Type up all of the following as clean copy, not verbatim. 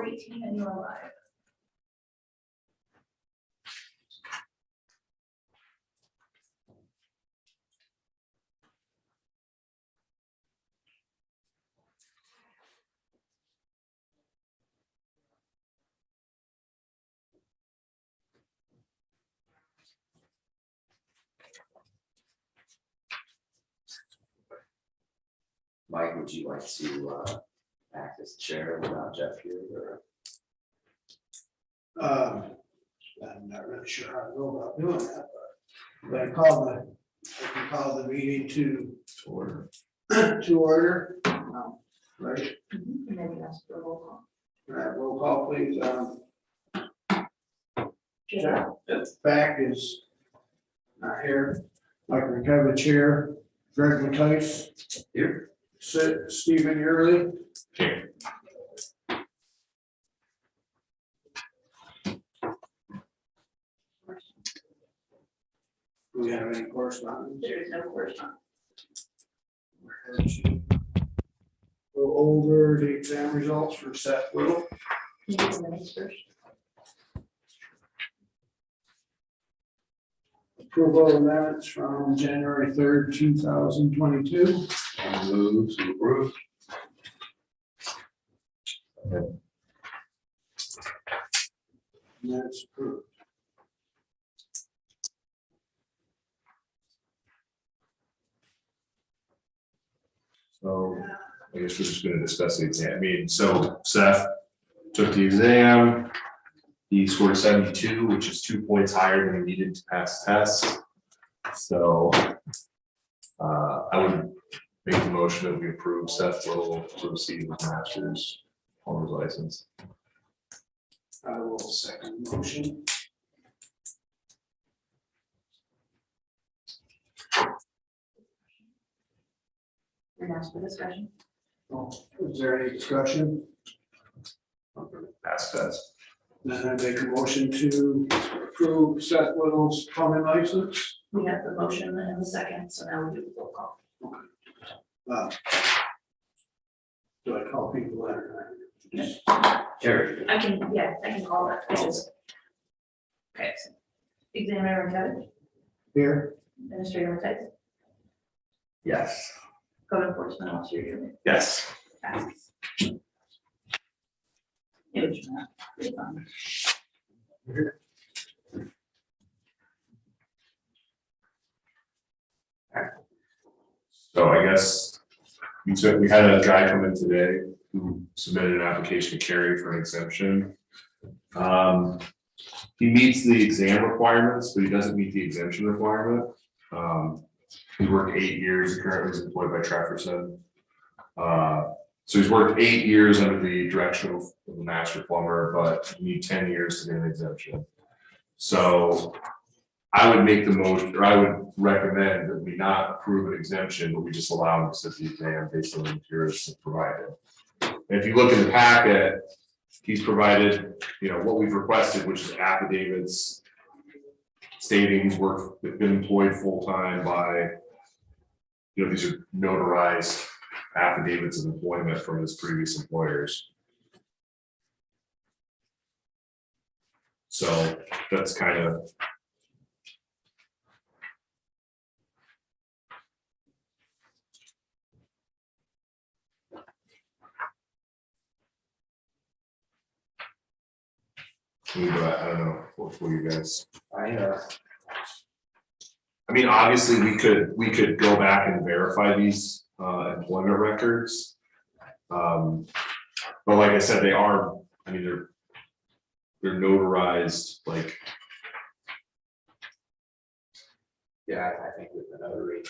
4:18 and you're live. Mike, would you like to act as chair without Jeff here? Or? I'm not really sure how to go about doing that, but I can call the meeting to Order. order. Right, And then you ask for a roll call. all right, roll call please. Jeff, Back is not here. Mike McKevitt chair. Greg Mattice. Here. Stephen Yearly. Here. Do we have any correspondence? there is no correspondence. Go over the exam results for Seth Whittle. Can you do the minutes first? Approval of minutes from January 3rd, 2022. Move to approve. Minutes approved. So I guess we're just gonna discuss the exam. I mean, so Seth took the exam. He scored 72, which is 2 points higher than he needed to pass the test. So I would make the motion that we approve Seth Little to receive his master's plumber's license. I will second the motion. And ask for discussion. Is there any discussion? Pass test. Then I make a motion to approve Seth Little's plumbing license. We have the motion and the second, so now we do the roll call. Do I call people that or not? Carrie. I can call that. Okay. So Examiner McKevitt, Here. Administrator Mattice, Yes. Code Enforcement Officer Yearly. Yes. Passes. It's not, it's fine. So I guess we had a guy come in today who submitted an application to Carrie for an exemption. He meets the exam requirements, but he doesn't meet the exemption requirement. He worked 8 years, he currently is employed by Trefferson. So he's worked 8 years under the direction of the master plumber, but you need 10 years to get an exemption. So I would make the motion, or I would recommend that we not approve an exemption, but we just allow him to sit the exam based on the materials provided. And if you look in the packet, he's provided, what we've requested, which is affidavits stating he's been employed full-time by, these are notarized affidavits of employment from his previous employers. So that's kind of. I don't know for you guys. I mean, obviously, we could go back and verify these employment records. But like I said, they are. I mean, they're notarized. Like, Yeah, I think with the notary,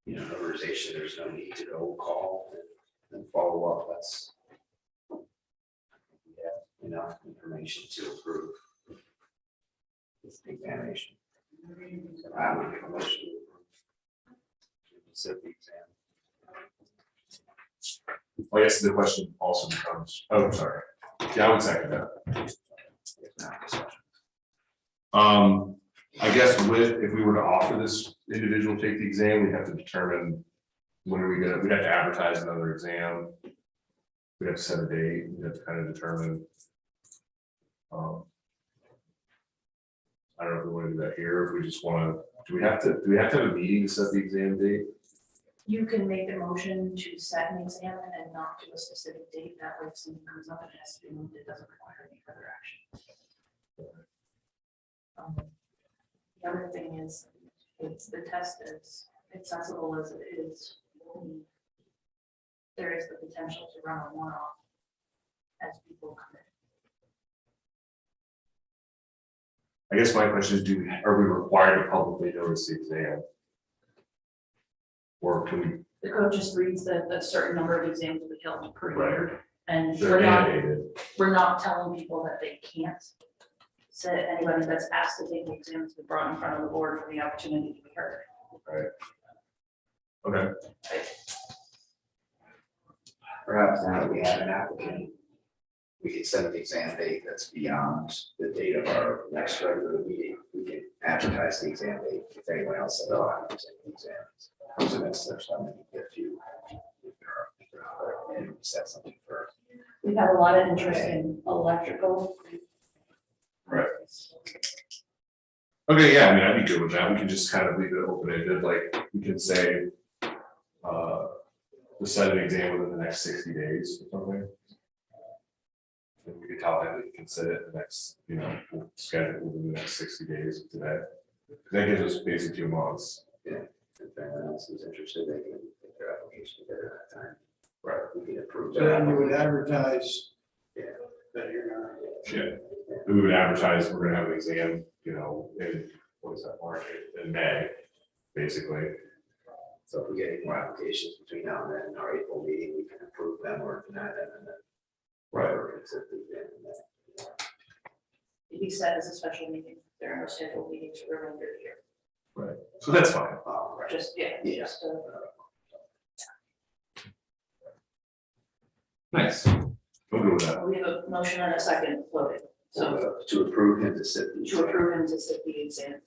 notarization, there's no need to go call and follow up. That's enough information to approve this examination. So I would make a motion to sit the exam. I guess the question also becomes. Oh, sorry. Yeah, I would second that. I guess if we were to offer this individual to take the exam, we'd have to determine when are we gonna. We'd have to advertise another exam. We have to set a date, we have to kind of determine. I don't know if we want to do that here, if we just want to, do we have to have a meeting to set the exam date? You can make the motion to set an exam and not do a specific date, that way if something comes up and it has to be moved, it doesn't require any further action. The other thing is, it's the test is accessible as it is. There is the potential to run a one-off as people come in. I guess my question is, are we required to publicly notice the exam? Or can we, The code just reads that a certain number of exams will be held per year. And they're mandated, we're not telling people that they can't. So anybody that's asked to take the exam has been brought in front of the board for the opportunity to be heard. right? Okay, Perhaps now that we have an applicant, we can set an exam date that's beyond the date of our next regular meeting. We can advertise the exam date if anyone else says, oh, I'm taking the exam. So that's such that we can get a few. And set something for. We've had a lot of interest in electrical. right. Okay, yeah, I mean, I'd be good with that, we can just kind of leave it open-ended, like, we can say, we'll set an exam within the next 60 days or something. And we can tell them that you can set it the next, we'll schedule it within the next 60 days of today. That gives us basically 2 months. Yeah, if anyone else is interested, they can get their application together at that time. Right. We can approve. So then you would advertise. Yeah. That you're gonna. Yeah. We would advertise, we're gonna have an exam, in, what is that, March, in May, basically. So if we get any more applications between now and then, our April meeting, we can approve them or deny them and then. Right. Or accept the exam and then. It'd be set as a special meeting. There are no scheduled meetings for the remainder of the year. Right, so that's fine. Right. Just, yeah, Yeah. just, Nice. We'll go with that. we have a motion and a second floated. So To approve him to sit. the to approve him to sit the exam.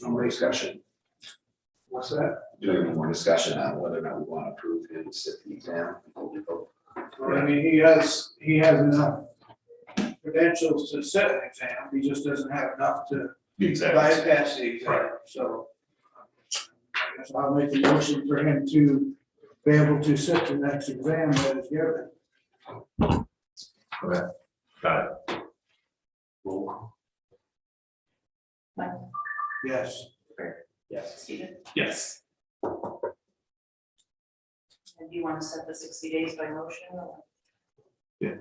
No more discussion. What's that? Do we have any more discussion on whether or not we want to approve him to sit the exam before we vote? I mean, he has enough credentials to sit an exam, he just doesn't have enough to Exactly. bypass the exam, so. I guess I'll make a motion for him to be able to sit the next exam that is given. Okay, got it. Roll call. Mike, Yes. Yes. Stephen, Yes. and do you want to set the 60 days by motion? Or? Yeah,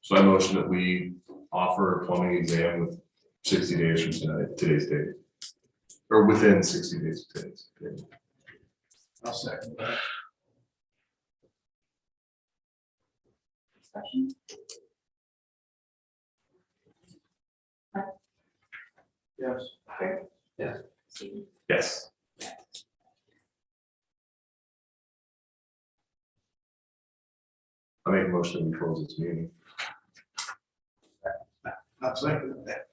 so I motion that we offer a plumbing exam with 60 days from today's date. Or within 60 days of today's date. I'll second that. Discussion? Yes. Craig? Yes. Stephen? Yes. I make a motion that we close this meeting. I'll second that.